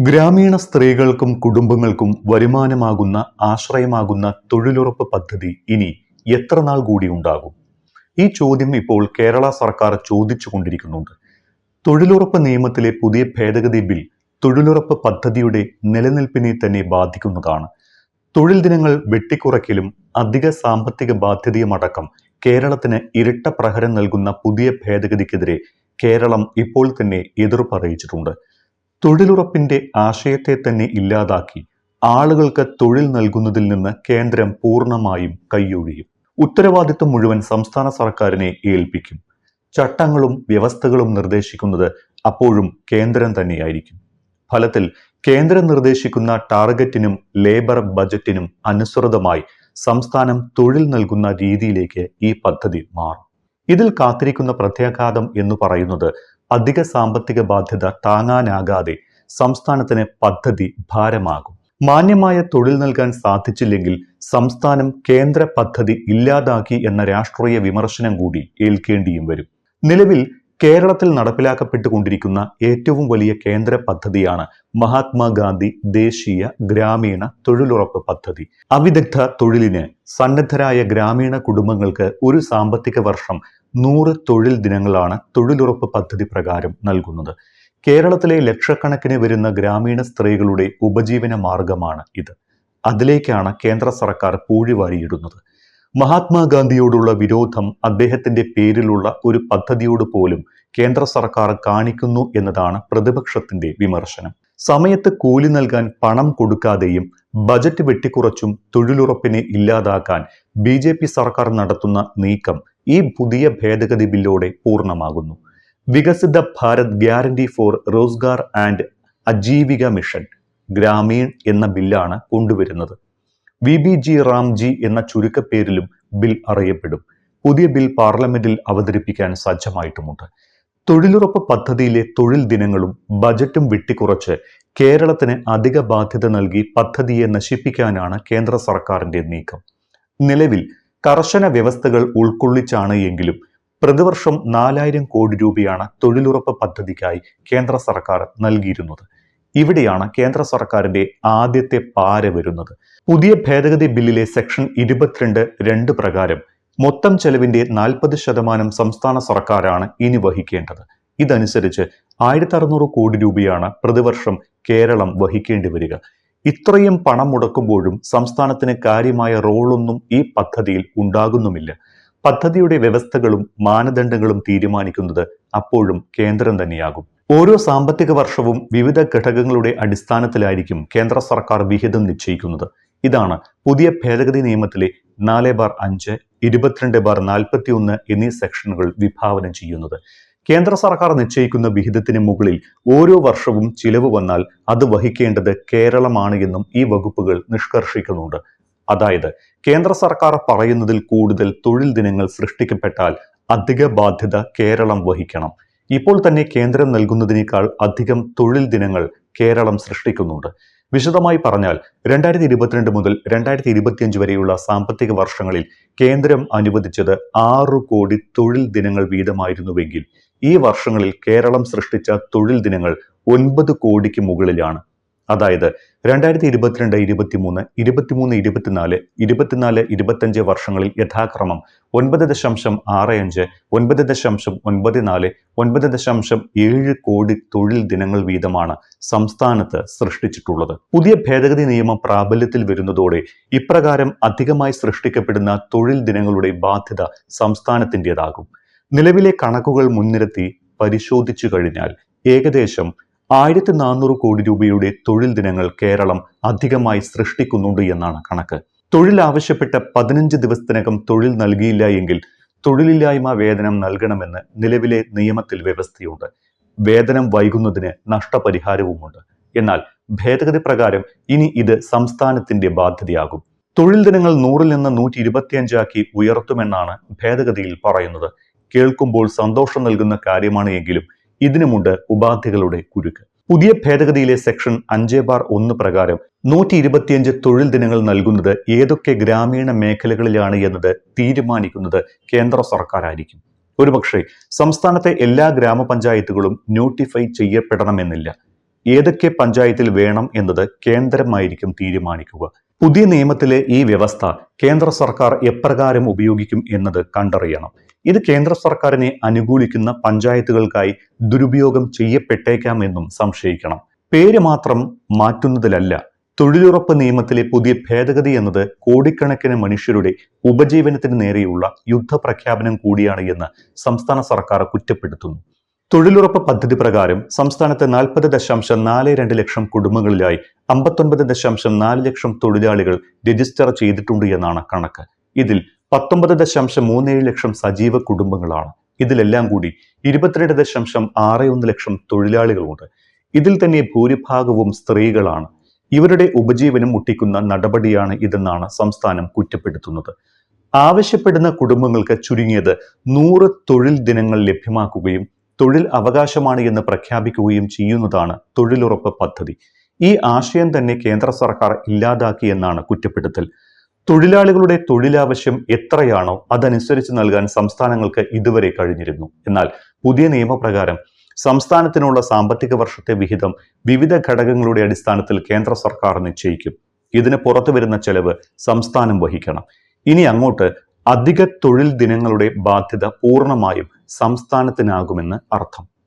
ഗ്രാമീണ സ്ത്രീകൾക്കും കുടുംബങ്ങൾക്കും വരുമാനമാകുന്ന ആശ്രയമാകുന്ന തൊഴിലുറപ്പ് പദ്ധതി ഇനി എത്ര നാൾ കൂടി ഉണ്ടാകും? ഈ ചോദ്യം ഇപ്പോൾ കേരള സർക്കാർ ചോദിച്ചുകൊണ്ടിരിക്കുന്നുണ്ട്. തൊഴിലുറപ്പ് നിയമത്തിലെ പുതിയ ഭേദഗതി ബിൽ തൊഴിലുറപ്പ് പദ്ധതിയുടെ നിലനിൽപ്പിനെ തന്നെ ബാധിക്കുന്നതാണ്. തൊഴിൽ ദിനങ്ങൾ വെട്ടിക്കുറയ്ക്കലും അധിക സാമ്പത്തിക ബാധ്യതയുമടക്കം കേരളത്തിന് ഇരട്ട പ്രഹരം നൽകുന്ന പുതിയ ഭേദഗതിക്കെതിരെ കേരളം ഇപ്പോൾ തന്നെ എതിർപ്പ് അറിയിച്ചിട്ടുണ്ട്. തൊഴിലുറപ്പിന്റെ ആശയത്തെ തന്നെ ഇല്ലാതാക്കി ആളുകൾക്ക് തൊഴിൽ നൽകുന്നതിൽ നിന്ന് കേന്ദ്രം പൂർണ്ണമായും കൈയൊഴിയും. ഉത്തരവാദിത്വം മുഴുവൻ സംസ്ഥാന സർക്കാരിനെ ഏൽപ്പിക്കും. ചട്ടങ്ങളും വ്യവസ്ഥകളും നിർദ്ദേശിക്കുന്നത് അപ്പോഴും കേന്ദ്രം തന്നെയായിരിക്കും. ഫലത്തിൽ കേന്ദ്രം നിർദ്ദേശിക്കുന്ന ടാർഗറ്റിനും ലേബർ ബജറ്റിനും അനുസൃതമായി സംസ്ഥാനം തൊഴിൽ നൽകുന്ന രീതിയിലേക്ക് ഈ പദ്ധതി മാറും. ഇതിൽ കാത്തിരിക്കുന്ന പ്രത്യാഘാതം എന്ന് പറയുന്നത് അധിക സാമ്പത്തിക ബാധ്യത താങ്ങാനാകാതെ സംസ്ഥാനത്തിന് പദ്ധതി ഭാരമാകും. മാന്യമായ തൊഴിൽ നൽകാൻ സാധിച്ചില്ലെങ്കിൽ സംസ്ഥാനം കേന്ദ്ര പദ്ധതി ഇല്ലാതാക്കി എന്ന രാഷ്ട്രീയ വിമർശനം കൂടി ഏൽക്കേണ്ടിയും വരും. നിലവിൽ കേരളത്തിൽ നടപ്പിലാക്കപ്പെട്ടുകൊണ്ടിരിക്കുന്ന ഏറ്റവും വലിയ കേന്ദ്ര പദ്ധതിയാണ് മഹാത്മാഗാന്ധി ദേശീയ ഗ്രാമീണ തൊഴിലുറപ്പ് പദ്ധതി. അവിദഗ്ധ തൊഴിലിന് സന്നദ്ധരായ ഗ്രാമീണ കുടുംബങ്ങൾക്ക് ഒരു സാമ്പത്തിക വർഷം 100 തൊഴിൽ ദിനങ്ങളാണ് തൊഴിലുറപ്പ് പദ്ധതി പ്രകാരം നൽകുന്നത്. കേരളത്തിലെ ലക്ഷക്കണക്കിന് വരുന്ന ഗ്രാമീണ സ്ത്രീകളുടെ ഉപജീവന മാർഗമാണ് ഇത്. അതിലേക്കാണ് കേന്ദ്ര സർക്കാർ പൂഴിവാരിയിടുന്നത്. മഹാത്മാഗാന്ധിയോടുള്ള വിരോധം അദ്ദേഹത്തിന്റെ പേരിലുള്ള ഒരു പദ്ധതിയോട് പോലും കേന്ദ്ര സർക്കാർ കാണിക്കുന്നു എന്നതാണ് പ്രതിപക്ഷത്തിന്റെ വിമർശനം. സമയത്ത് കൂലി നൽകാൻ പണം കൊടുക്കാതെയും ബജറ്റ് വെട്ടിക്കുറച്ചും തൊഴിലുറപ്പിനെ ഇല്ലാതാക്കാൻ BJP സർക്കാർ നടത്തുന്ന നീക്കം ഈ പുതിയ ഭേദഗതി ബില്ലോടെ പൂർണ്ണമാകുന്നു. Viksit Bharat guarantee for Rozgar and Ajeevika mission Gramin എന്ന ബില്ലാണ് കൊണ്ടുവരുന്നത്. VBG റാംജി എന്ന ചുരുക്കപ്പേരിലും ബിൽ അറിയപ്പെടും. പുതിയ ബിൽ പാർലമെന്റിൽ അവതരിപ്പിക്കാൻ സജ്ജമായിട്ടുമുണ്ട്. തൊഴിലുറപ്പ് പദ്ധതിയിലെ തൊഴിൽ ദിനങ്ങളും ബജറ്റും വെട്ടിക്കുറച്ച് കേരളത്തിന് അധിക ബാധ്യത നൽകി പദ്ധതിയെ നശിപ്പിക്കാനാണ് കേന്ദ്ര സർക്കാരിന്റെ നീക്കം. നിലവിൽ കർശന വ്യവസ്ഥകൾ ഉൾക്കൊള്ളിച്ചാണ് എങ്കിലും പ്രതിവർഷം 4000 കോടി രൂപയാണ് തൊഴിലുറപ്പ് പദ്ധതിക്കായി കേന്ദ്ര സർക്കാർ നൽകിയിരുന്നത്. ഇവിടെയാണ് കേന്ദ്ര സർക്കാരിന്റെ ആദ്യത്തെ പാര വരുന്നത്. പുതിയ ഭേദഗതി ബില്ലിലെ സെക്ഷൻ 22(2) പ്രകാരം മൊത്തം ചെലവിന്റെ 40% സംസ്ഥാന സർക്കാരാണ് ഇനി വഹിക്കേണ്ടത്. ഇതനുസരിച്ച് 1600 കോടി രൂപയാണ് പ്രതിവർഷം കേരളം വഹിക്കേണ്ടി വരിക. ഇത്രയും പണം മുടക്കുമ്പോഴും സംസ്ഥാനത്തിന് കാര്യമായ റോളൊന്നും ഈ പദ്ധതിയിൽ ഉണ്ടാകുന്നുമില്ല. പദ്ധതിയുടെ വ്യവസ്ഥകളും മാനദണ്ഡങ്ങളും തീരുമാനിക്കുന്നത് അപ്പോഴും കേന്ദ്രം തന്നെയാകും. ഓരോ സാമ്പത്തിക വർഷവും വിവിധ ഘടകങ്ങളുടെ അടിസ്ഥാനത്തിലായിരിക്കും കേന്ദ്ര സർക്കാർ വിഹിതം നിശ്ചയിക്കുന്നത്. ഇതാണ് പുതിയ ഭേദഗതി നിയമത്തിലെ 4/5, 22/41 എന്നീ സെക്ഷനുകൾ വിഭാവനം ചെയ്യുന്നത്. കേന്ദ്ര സർക്കാർ നിശ്ചയിക്കുന്ന വിഹിതത്തിന് മുകളിൽ ഓരോ വർഷവും ചിലവ് വന്നാൽ അത് വഹിക്കേണ്ടത് കേരളമാണ് എന്നും ഈ വകുപ്പുകൾ നിഷ്കർഷിക്കുന്നുണ്ട്. അതായത് കേന്ദ്ര സർക്കാർ പറയുന്നതിൽ കൂടുതൽ തൊഴിൽ ദിനങ്ങൾ സൃഷ്ടിക്കപ്പെട്ടാൽ അധിക ബാധ്യത കേരളം വഹിക്കണം. ഇപ്പോൾ തന്നെ കേന്ദ്രം നൽകുന്നതിനേക്കാൾ അധികം തൊഴിൽ ദിനങ്ങൾ കേരളം സൃഷ്ടിക്കുന്നുണ്ട്. വിശദമായി പറഞ്ഞാൽ 2022 മുതൽ 2025 വരെയുള്ള സാമ്പത്തിക വർഷങ്ങളിൽ കേന്ദ്രം അനുവദിച്ചത് 6 കോടി തൊഴിൽ ദിനങ്ങൾ വീതമായിരുന്നുവെങ്കിൽ ഈ വർഷങ്ങളിൽ കേരളം സൃഷ്ടിച്ച തൊഴിൽ ദിനങ്ങൾ 9 കോടിക്ക് മുകളിലാണ്. അതായത് 2022-23, 23-24, 24-25 വർഷങ്ങളിൽ യഥാക്രമം 9.65, 9.94, 9.7 കോടി തൊഴിൽ ദിനങ്ങൾ വീതമാണ് സംസ്ഥാനത്ത് സൃഷ്ടിച്ചിട്ടുള്ളത്. പുതിയ ഭേദഗതി നിയമം പ്രാബല്യത്തിൽ വരുന്നതോടെ ഇപ്രകാരം അധികമായി സൃഷ്ടിക്കപ്പെടുന്ന തൊഴിൽ ദിനങ്ങളുടെ ബാധ്യത സംസ്ഥാനത്തിൻ്റെതാകും. നിലവിലെ കണക്കുകൾ മുൻനിർത്തി പരിശോധിച്ചു കഴിഞ്ഞാൽ ഏകദേശം 1400 കോടി രൂപയുടെ തൊഴിൽ ദിനങ്ങൾ കേരളം അധികമായി സൃഷ്ടിക്കുന്നുണ്ട് എന്നാണ് കണക്ക്. തൊഴിൽ ആവശ്യപ്പെട്ട 15 ദിവസത്തിനകം തൊഴിൽ നൽകിയില്ല എങ്കിൽ തൊഴിലില്ലായ്മ വേതനം നൽകണമെന്ന് നിലവിലെ നിയമത്തിൽ വ്യവസ്ഥയുണ്ട്. വേതനം വൈകുന്നതിന് നഷ്ടപരിഹാരവുമുണ്ട്. എന്നാൽ ഭേദഗതി പ്രകാരം ഇനി ഇത് സംസ്ഥാനത്തിന്റെ ബാധ്യതയാകും. തൊഴിൽ ദിനങ്ങൾ 100-ൽ നിന്ന് 125 ആക്കി ഉയർത്തുമെന്നാണ് ഭേദഗതിയിൽ പറയുന്നത്. കേൾക്കുമ്പോൾ സന്തോഷം നൽകുന്ന കാര്യമാണ് എങ്കിലും ഇതിനുമുണ്ട് ഉപാധികളുടെ കുരുക്ക്. പുതിയ ഭേദഗതിയിലെ സെക്ഷൻ 5/1 പ്രകാരം 125 തൊഴിൽ ദിനങ്ങൾ നൽകുന്നത് ഏതൊക്കെ ഗ്രാമീണ മേഖലകളിലാണ് എന്നത് തീരുമാനിക്കുന്നത് കേന്ദ്ര സർക്കാരായിരിക്കും. ഒരുപക്ഷെ സംസ്ഥാനത്തെ എല്ലാ ഗ്രാമപഞ്ചായത്തുകളും നോട്ടിഫൈ ചെയ്യപ്പെടണമെന്നില്ല. ഏതൊക്കെ പഞ്ചായത്തിൽ വേണം എന്നത് കേന്ദ്രമായിരിക്കും തീരുമാനിക്കുക. പുതിയ നിയമത്തിലെ ഈ വ്യവസ്ഥ കേന്ദ്ര സർക്കാർ എപ്രകാരം ഉപയോഗിക്കും എന്നത് കണ്ടറിയണം. ഇത് കേന്ദ്ര സർക്കാരിനെ അനുകൂലിക്കുന്ന പഞ്ചായത്തുകൾക്കായി ദുരുപയോഗം ചെയ്യപ്പെട്ടേക്കാമെന്നും സംശയിക്കണം. പേര് മാത്രം മാറ്റുന്നതിലല്ല, തൊഴിലുറപ്പ് നിയമത്തിലെ പുതിയ ഭേദഗതി എന്നത് കോടിക്കണക്കിന് മനുഷ്യരുടെ ഉപജീവനത്തിന് നേരെയുള്ള യുദ്ധപ്രഖ്യാപനം കൂടിയാണ് എന്ന് സംസ്ഥാന സർക്കാർ കുറ്റപ്പെടുത്തുന്നു. തൊഴിലുറപ്പ് പദ്ധതി പ്രകാരം സംസ്ഥാനത്തെ 40.42 ലക്ഷം കുടുംബങ്ങളിലായി 59.4 ലക്ഷം തൊഴിലാളികൾ രജിസ്റ്റർ ചെയ്തിട്ടുണ്ട് എന്നാണ് കണക്ക്. ഇതിൽ 19.37 ലക്ഷം സജീവ കുടുംബങ്ങളാണ്. ഇതിലെല്ലാം കൂടി 22.61 ലക്ഷം തൊഴിലാളികളുണ്ട്. ഇതിൽ തന്നെ ഭൂരിഭാഗവും സ്ത്രീകളാണ്. ഇവരുടെ ഉപജീവനം മുട്ടിക്കുന്ന നടപടിയാണ് ഇതെന്നാണ് സംസ്ഥാനം കുറ്റപ്പെടുത്തുന്നത്. ആവശ്യപ്പെടുന്ന കുടുംബങ്ങൾക്ക് ചുരുങ്ങിയത് 100 തൊഴിൽ ദിനങ്ങൾ ലഭ്യമാക്കുകയും തൊഴിൽ അവകാശമാണ് എന്ന് പ്രഖ്യാപിക്കുകയും ചെയ്യുന്നതാണ് തൊഴിലുറപ്പ് പദ്ധതി. ഈ ആശയം തന്നെ കേന്ദ്ര സർക്കാർ ഇല്ലാതാക്കിയെന്നാണ് കുറ്റപ്പെടുത്തൽ. തൊഴിലാളികളുടെ തൊഴിലാവശ്യം എത്രയാണോ അതനുസരിച്ച് നൽകാൻ സംസ്ഥാനങ്ങൾക്ക് ഇതുവരെ കഴിഞ്ഞിരുന്നു. എന്നാൽ പുതിയ നിയമപ്രകാരം സംസ്ഥാനത്തിനുള്ള സാമ്പത്തിക വർഷത്തെ വിഹിതം വിവിധ ഘടകങ്ങളുടെ അടിസ്ഥാനത്തിൽ കേന്ദ്ര സർക്കാർ നിശ്ചയിക്കും. ഇതിന് പുറത്തു വരുന്ന ചെലവ് സംസ്ഥാനം വഹിക്കണം. ഇനി അങ്ങോട്ട് അധിക തൊഴിൽ ദിനങ്ങളുടെ ബാധ്യത പൂർണ്ണമായും സംസ്ഥാനത്തിനാകുമെന്ന് അർത്ഥം.